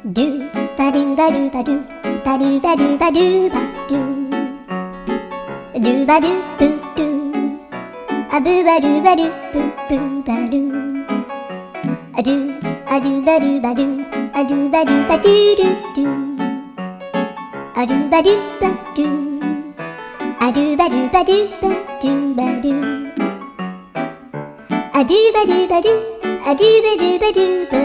ドゥバドゥバドゥバドゥバドゥバドゥバドゥバドゥドゥバドゥブドゥアブバドゥバドゥブブバドゥアドゥアドゥバドゥバドゥアドゥバドゥバドゥドゥドゥアドゥバドゥバドゥアドゥバドゥバドゥバドゥバドゥアドゥバドゥバドゥアドゥバドゥバドゥバ